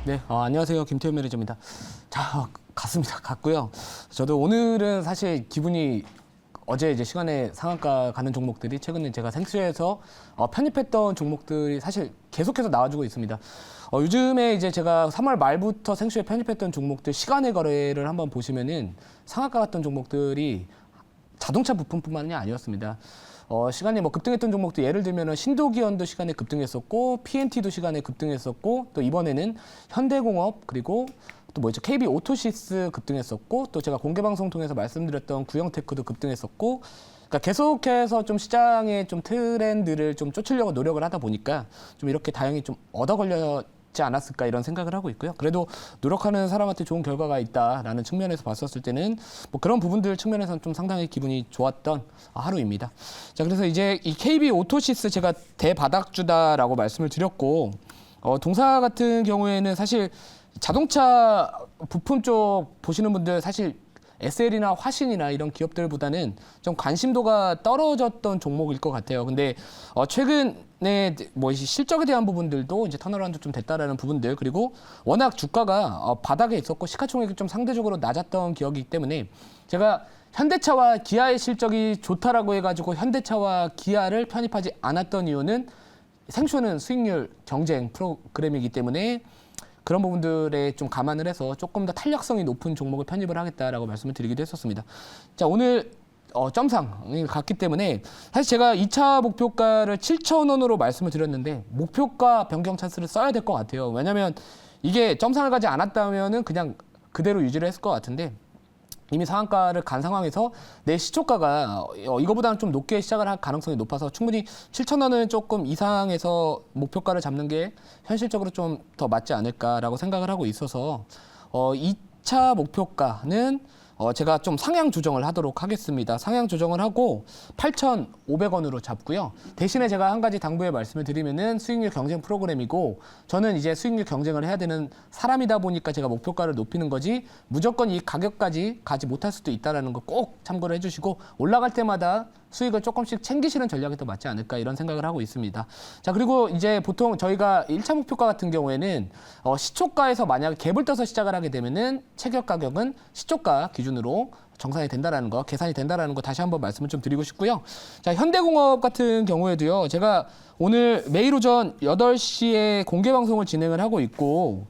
네, 안녕하세요. 김태훈 매니저입니다. 자, 갔고요. 저도 오늘은 사실 기분이 어제 이제 시간에 상한가 가는 종목들이 최근에 제가 생수에서 편입했던 종목들이 사실 계속해서 나와주고 있습니다. 요즘에 이제 제가 3월 말부터 생수에 편입했던 종목들 시간의 거래를 한번 보시면은 상한가 갔던 종목들이 자동차 부품뿐만이 아니었습니다. 시간에 뭐 급등했던 종목도 예를 들면은 신도기원도 시간에 급등했었고, PNT도 시간에 급등했었고, 또 이번에는 현대공업 그리고 또 뭐 있죠? KB 오토시스 급등했었고, 또 제가 공개 방송 통해서 말씀드렸던 구형테크도 급등했었고, 그러니까 계속해서 좀 시장의 좀 트렌드를 좀 쫓으려고 노력을 하다 보니까 좀 이렇게 다행히 좀 얻어 걸렸지 않았을까 이런 생각을 하고 있고요. 그래도 노력하는 사람한테 좋은 결과가 있다라는 측면에서 봤었을 때는 뭐 그런 부분들 측면에서는 좀 상당히 기분이 좋았던 하루입니다. 자, 그래서 이제 이 KB 오토시스 제가 대바닥주다라고 말씀을 드렸고, 동사 같은 경우에는 사실 자동차 부품 쪽 보시는 분들 사실 SL이나 화신이나 이런 기업들보다는 좀 관심도가 떨어졌던 종목일 것 같아요. 근데 최근에 뭐 실적에 대한 부분들도 이제 턴어라운드 좀 됐다라는 부분들, 그리고 워낙 주가가 바닥에 있었고 시가총액이 좀 상대적으로 낮았던 기업이기 때문에 제가 현대차와 기아의 실적이 좋다라고 해가지고 현대차와 기아를 편입하지 않았던 이유는 생수는 수익률 경쟁 프로그램이기 때문에 그런 부분들에 좀 감안을 해서 조금 더 탄력성이 높은 종목을 편입을 하겠다라고 말씀을 드리기도 했었습니다. 자, 오늘 점상이 갔기 때문에 사실 제가 2차 목표가를 7,000원으로 말씀을 드렸는데 목표가 변경 찬스를 써야 될 것 같아요. 왜냐하면 이게 점상을 가지 않았다면은 그냥 그대로 유지를 했을 것 같은데 이미 상한가를 간 상황에서 내 시초가가 이거보다는 좀 높게 시작을 할 가능성이 높아서 충분히 7,000원은 조금 이상에서 목표가를 잡는 게 현실적으로 좀 더 맞지 않을까라고 생각을 하고 있어서 2차 목표가는 제가 좀 상향 조정을 하도록 하겠습니다. 상향 조정을 하고 8,500원으로 잡고요. 대신에 제가 한 가지 당부의 말씀을 드리면은 수익률 경쟁 프로그램이고 저는 이제 수익률 경쟁을 해야 되는 사람이다 보니까 제가 목표가를 높이는 거지 무조건 이 가격까지 가지 못할 수도 있다는 거 꼭 참고를 해주시고 올라갈 때마다 수익을 조금씩 챙기시는 전략이 더 맞지 않을까 이런 생각을 하고 있습니다. 자, 그리고 이제 보통 저희가 1차 목표가 같은 경우에는 시초가에서 만약에 갭을 떠서 시작을 하게 되면은 체결 가격은 시초가 기준으로 정산이 된다라는 거, 계산이 된다라는 거 다시 한번 말씀을 좀 드리고 싶고요. 자, 현대공업 같은 경우에도요. 제가 오늘 매일 오전 8시에 공개 방송을 진행을 하고 있고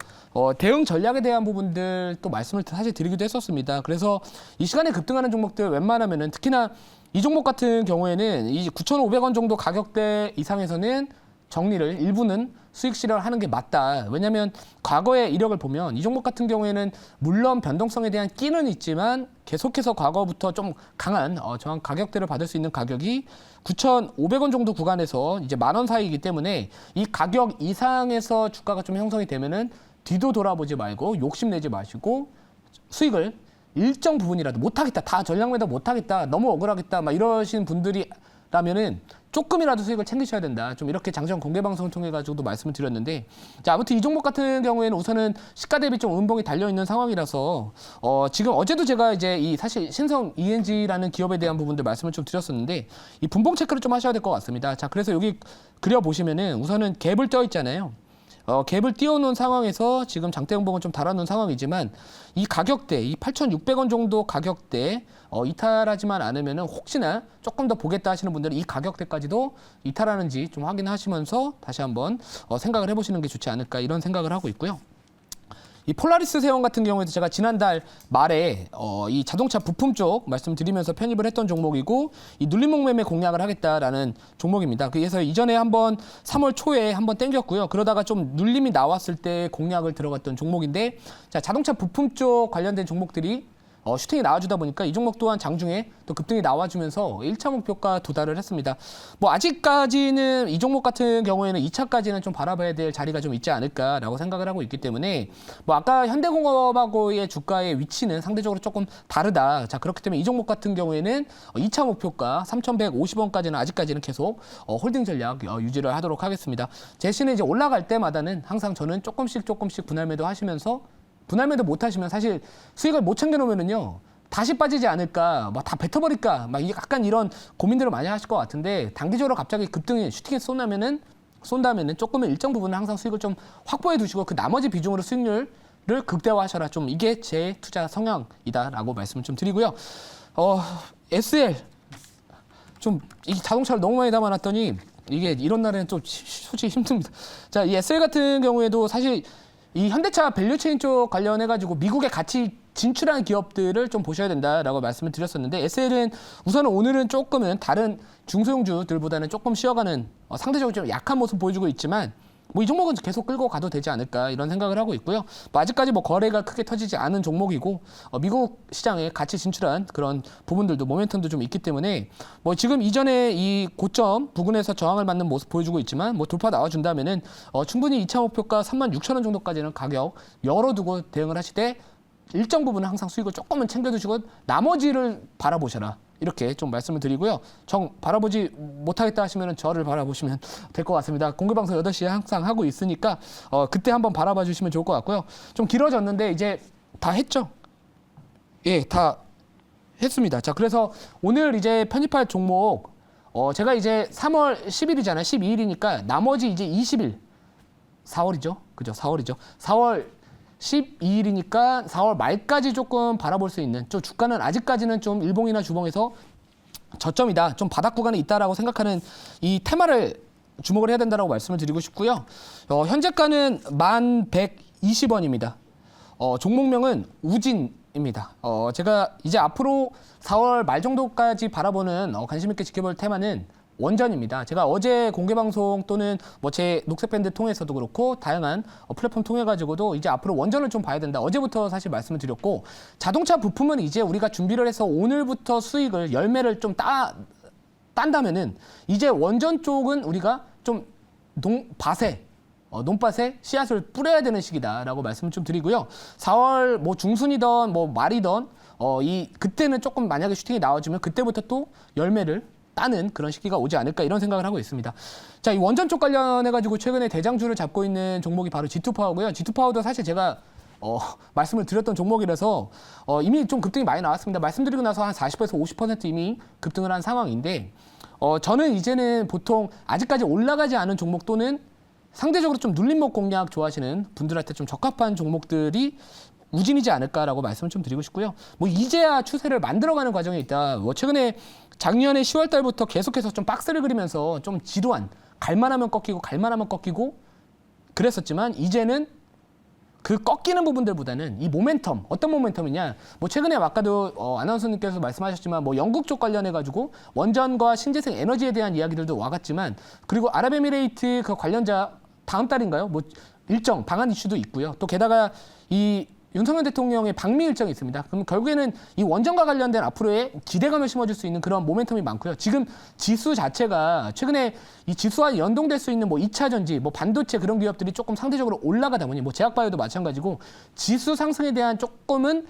대응 전략에 대한 부분들 또 말씀을 사실 드리기도 했었습니다. 그래서 이 시간에 급등하는 종목들 웬만하면은 특히나 이 종목 같은 경우에는 이 9,500원 정도 가격대 이상에서는 정리를 일부는 수익 실현하는 게 맞다. 왜냐하면 과거의 이력을 보면 이 종목 같은 경우에는 물론 변동성에 대한 끼는 있지만 계속해서 과거부터 좀 강한 저항 가격대를 받을 수 있는 가격이 9,500원 정도 구간에서 이제 10,000원 사이이기 때문에 이 가격 이상에서 주가가 좀 형성이 되면은 뒤도 돌아보지 말고 욕심내지 마시고 수익을 일정 부분이라도 못하겠다, 다 전략 매도 못하겠다, 너무 억울하겠다, 막 이러신 분들이라면은 조금이라도 수익을 챙기셔야 된다. 좀 이렇게 장시간 공개 방송을 통해 가지고도 말씀을 드렸는데, 자, 아무튼 이 종목 같은 경우에는 우선은 시가 대비 좀 음봉이 달려 있는 상황이라서 지금 어제도 제가 이제 이 사실 신성 ENG라는 기업에 대한 부분들 말씀을 좀 드렸었는데 이 분봉 체크를 좀 하셔야 될 것 같습니다. 자, 그래서 여기 그려 보시면은 우선은 갭을 떠 있잖아요. 갭을 띄워놓은 상황에서 지금 장대 음봉은 좀 달아놓은 상황이지만 이 가격대, 이 8,600원 정도 가격대 이탈하지만 않으면 혹시나 조금 더 보겠다 하시는 분들은 이 가격대까지도 이탈하는지 좀 확인하시면서 다시 한번 생각을 해보시는 게 좋지 않을까 이런 생각을 하고 있고요. 이 폴라리스 세원 같은 경우에도 제가 지난달 말에 이 자동차 부품 쪽 말씀드리면서 편입을 했던 종목이고 이 눌림목 매매 공략을 하겠다라는 종목입니다. 그래서 이전에 한번 3월 초에 한번 땡겼고요. 그러다가 좀 눌림이 나왔을 때 공략을 들어갔던 종목인데 자, 자동차 부품 쪽 관련된 종목들이 슈팅이 나와주다 보니까 이 종목 또한 장중에 또 급등이 나와주면서 1차 목표가 도달을 했습니다. 뭐 아직까지는 이 종목 같은 경우에는 2차까지는 좀 바라봐야 될 자리가 좀 있지 않을까라고 생각을 하고 있기 때문에 뭐 아까 현대공업하고의 주가의 위치는 상대적으로 조금 다르다. 자, 그렇기 때문에 이 종목 같은 경우에는 2차 목표가 3,150원까지는 아직까지는 계속 홀딩 전략 유지를 하도록 하겠습니다. 대신에 이제 올라갈 때마다는 항상 저는 조금씩 분할 매도 하시면서 분할 매도 못 하시면 사실 수익을 못 챙겨놓으면은요 다시 빠지지 않을까, 막 다 뱉어버릴까, 막 약간 이런 고민들을 많이 하실 것 같은데 단기적으로 갑자기 급등이 슈팅이 쏟나면은 쏜다면은 조금은 일정 부분은 항상 수익을 좀 확보해 두시고 그 나머지 비중으로 수익률을 극대화하셔라. 좀 이게 제 투자 성향이다라고 말씀을 좀 드리고요. SL 좀 이 자동차를 너무 많이 담아놨더니 이게 이런 날에는 좀 솔직히 힘듭니다. 자, 이 SL 같은 경우에도 사실 이 현대차 밸류체인 쪽 관련해가지고 미국에 같이 진출한 기업들을 좀 보셔야 된다라고 말씀을 드렸었는데 SL은 우선은 오늘은 조금은 다른 중소형주들보다는 조금 쉬어가는 상대적으로 좀 약한 모습 보여주고 있지만 뭐 이 종목은 계속 끌고 가도 되지 않을까 이런 생각을 하고 있고요. 뭐 아직까지 뭐 거래가 크게 터지지 않은 종목이고 미국 시장에 같이 진출한 그런 부분들도 모멘텀도 좀 있기 때문에 뭐 지금 이전에 이 고점 부근에서 저항을 맞는 모습 보여주고 있지만 뭐 돌파 나와준다면은 충분히 2차 목표가 36,000원 정도까지는 가격 열어두고 대응을 하시되 일정 부분은 항상 수익을 조금은 챙겨두시고 나머지를 바라보셔라. 이렇게 좀 말씀을 드리고요. 정 바라보지 못하겠다 하시면 저를 바라보시면 될 것 같습니다. 공개방송 8시에 항상 하고 있으니까 그때 한번 바라봐 주시면 좋을 것 같고요. 좀 길어졌는데 이제 다 했죠? 예, 다 했습니다. 자, 그래서 오늘 이제 편입할 종목 제가 이제 3월 10일이잖아요. 12일이니까 나머지 이제 20일 4월이죠. 그죠? 4월이죠. 4월 12일이니까 4월 말까지 조금 바라볼 수 있는 좀 주가는 아직까지는 좀 일봉이나 주봉에서 저점이다. 좀 바닥 구간에 있다라고 생각하는 이 테마를 주목을 해야 된다라고 말씀을 드리고 싶고요. 현재가는 1120원입니다. 종목명은 우진입니다. 제가 이제 앞으로 4월 말 정도까지 바라보는 관심 있게 지켜볼 테마는 원전입니다. 제가 어제 공개방송 또는 뭐 제 녹색밴드 통해서도 그렇고 다양한 플랫폼 통해 가지고도 이제 앞으로 원전을 좀 봐야 된다. 어제부터 사실 말씀을 드렸고 자동차 부품은 이제 우리가 준비를 해서 오늘부터 수익을 열매를 좀 딴다면은 이제 원전 쪽은 우리가 좀 논밭에 씨앗을 뿌려야 되는 시기다라고 말씀을 좀 드리고요. 4월 뭐 중순이던 뭐 말이던 그때는 조금 만약에 슈팅이 나와주면 그때부터 또 열매를 따는 그런 시기가 오지 않을까 이런 생각을 하고 있습니다. 자, 이 원전 쪽 관련해가지고 최근에 대장주를 잡고 있는 종목이 바로 G2파워고요. G2파워도 사실 제가 말씀을 드렸던 종목이라서 이미 좀 급등이 많이 나왔습니다. 말씀드리고 나서 한 40에서 50% 이미 급등을 한 상황인데 저는 이제는 보통 아직까지 올라가지 않은 종목 또는 상대적으로 좀 눌림목 공략 좋아하시는 분들한테 좀 적합한 종목들이 우진이지 않을까라고 말씀을 좀 드리고 싶고요. 뭐 이제야 추세를 만들어가는 과정에 있다. 뭐 최근에 작년에 10월 달부터 계속해서 좀 박스를 그리면서 좀 지루한 갈만하면 꺾이고 그랬었지만 이제는 그 꺾이는 부분들보다는 이 모멘텀 어떤 모멘텀이냐 뭐 최근에 아까도 아나운서님께서 말씀하셨지만 뭐 영국 쪽 관련해 가지고 원전과 신재생 에너지에 대한 이야기들도 와갔지만 그리고 아랍에미레이트 그 관련자 다음 달인가요? 뭐 일정 방한 이슈도 있고요. 또 게다가 이 윤석열 대통령의 방미 일정이 있습니다. 그럼 결국에는 이 원전과 관련된 앞으로의 기대감을 심어줄 수 있는 그런 모멘텀이 많고요. 지금 지수 자체가 최근에 이 지수와 연동될 수 있는 뭐 2차 전지, 뭐 반도체 그런 기업들이 조금 상대적으로 올라가다 보니 뭐 제약바이오도 마찬가지고 지수 상승에 대한 조금은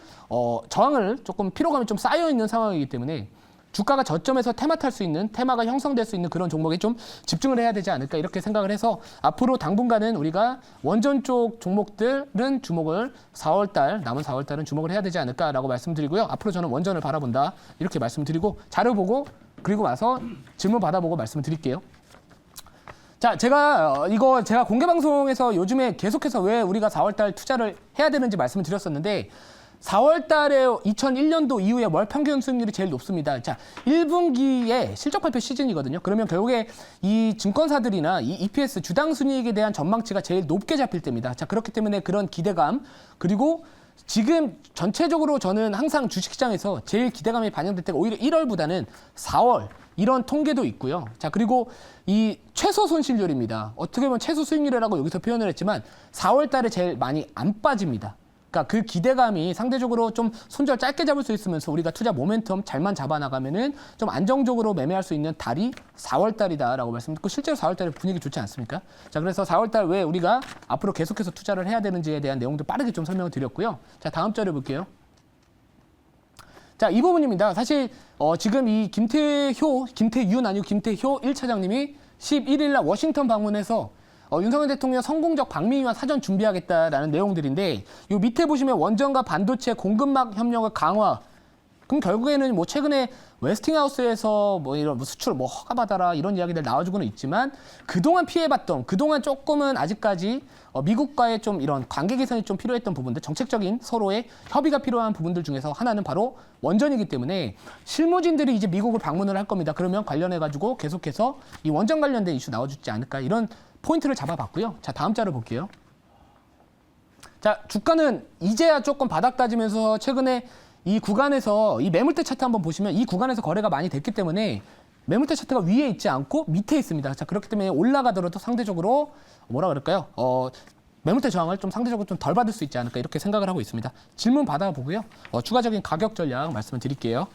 저항을 조금 피로감이 좀 쌓여 있는 상황이기 때문에 주가가 저점에서 테마 탈 수 있는 테마가 형성될 수 있는 그런 종목에 좀 집중을 해야 되지 않을까 이렇게 생각을 해서 앞으로 당분간은 우리가 원전 쪽 종목들은 주목을 남은 4월 달은 주목을 해야 되지 않을까라고 말씀드리고요. 앞으로 저는 원전을 바라본다 이렇게 말씀드리고 자료 보고 그리고 와서 질문 받아보고 말씀을 드릴게요. 자, 제가 공개 방송에서 요즘에 계속해서 왜 우리가 4월 달 투자를 해야 되는지 말씀을 드렸었는데 4월 달에 2001년도 이후에 월 평균 수익률이 제일 높습니다. 자, 1분기에 실적 발표 시즌이거든요. 그러면 결국에 이 증권사들이나 이 EPS 주당 순이익에 대한 전망치가 제일 높게 잡힐 때입니다. 자, 그렇기 때문에 그런 기대감 그리고 지금 전체적으로 저는 항상 주식시장에서 제일 기대감이 반영될 때가 오히려 1월보다는 4월 이런 통계도 있고요. 자, 그리고 이 최소 손실률입니다. 어떻게 보면 최소 수익률이라고 여기서 표현을 했지만 4월 달에 제일 많이 안 빠집니다. 그러니까 그 기대감이 상대적으로 좀 손절 짧게 잡을 수 있으면서 우리가 투자 모멘텀 잘만 잡아나가면은 좀 안정적으로 매매할 수 있는 달이 4월 달이다라고 말씀드리고 실제로 4월 달에 분위기 좋지 않습니까? 자, 그래서 4월 달 왜 우리가 앞으로 계속해서 투자를 해야 되는지에 대한 내용도 빠르게 좀 설명을 드렸고요. 자, 다음 자료 볼게요. 자, 이 부분입니다. 사실 지금 이 김태윤 아니고 김태효 1차장님이 11일 날 워싱턴 방문해서 윤석열 대통령 성공적 방미위만 사전 준비하겠다라는 내용들인데 이 밑에 보시면 원전과 반도체 공급망 협력을 강화 그럼 결국에는 뭐 최근에 웨스팅하우스에서 뭐 이런 뭐 수출 뭐 허가받아라 이런 이야기들 나와주고는 있지만 그동안 피해봤던 그동안 조금은 아직까지 미국과의 좀 이런 관계 개선이 좀 필요했던 부분들, 정책적인 서로의 협의가 필요한 부분들 중에서 하나는 바로 원전이기 때문에 실무진들이 이제 미국을 방문을 할 겁니다. 그러면 관련해가지고 계속해서 이 원전 관련된 이슈 나와주지 않을까 이런 포인트를 잡아봤고요. 자, 다음 자를 볼게요. 자, 주가는 이제야 조금 바닥 다지면서 최근에 이 구간에서 이 매물대 차트 한번 보시면 이 구간에서 거래가 많이 됐기 때문에 매물대 차트가 위에 있지 않고 밑에 있습니다. 자, 그렇기 때문에 올라가더라도 상대적으로 뭐라 그럴까요? 매물대 저항을 좀 상대적으로 좀 덜 받을 수 있지 않을까 이렇게 생각을 하고 있습니다. 질문 받아보고요. 추가적인 가격 전략 말씀을 드릴게요.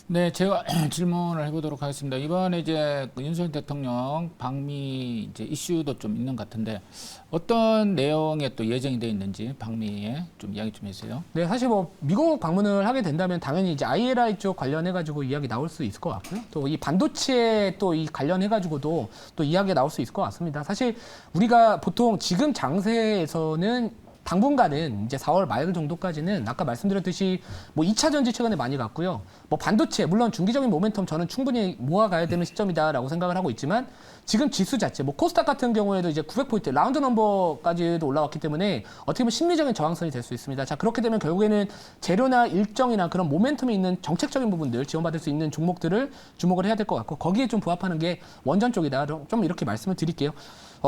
네, 제가 질문을 해보도록 하겠습니다. 이번에 이제 윤석열 대통령 방미 이제 이슈도 좀 있는 것 같은데 어떤 내용에 또 예정이 되어 있는지 방미에 좀 이야기 좀 해주세요. 네, 사실 뭐 미국 방문을 하게 된다면 당연히 이제 IRA 쪽 관련해가지고 이야기 나올 수 있을 것 같고요. 또 이 반도체 또 이 관련해가지고도 또 이야기가 나올 수 있을 것 같습니다. 사실 우리가 보통 지금 장세에서는 당분간은 이제 4월 말 정도까지는 아까 말씀드렸듯이 뭐 2차 전지 최근에 많이 갔고요. 뭐 반도체 물론 중기적인 모멘텀 저는 충분히 모아가야 되는 시점이다라고 생각을 하고 있지만 지금 지수 자체 뭐 코스닥 같은 경우에도 이제 900포인트 라운드 넘버까지도 올라왔기 때문에 어떻게 보면 심리적인 저항선이 될 수 있습니다. 자, 그렇게 되면 결국에는 재료나 일정이나 그런 모멘텀이 있는 정책적인 부분들 지원받을 수 있는 종목들을 주목을 해야 될 것 같고 거기에 좀 부합하는 게 원전 쪽이다. 좀 이렇게 말씀을 드릴게요.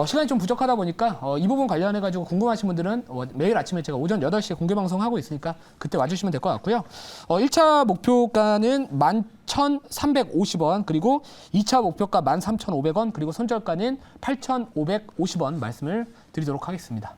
시간이 좀 부족하다 보니까 이 부분 관련해가지고 궁금하신 분들은 매일 아침에 제가 오전 8시에 공개 방송하고 있으니까 그때 와주시면 될 것 같고요. 1차 목표가는 11,350원 그리고 2차 목표가 13,500원 그리고 손절가는 8,550원 말씀을 드리도록 하겠습니다.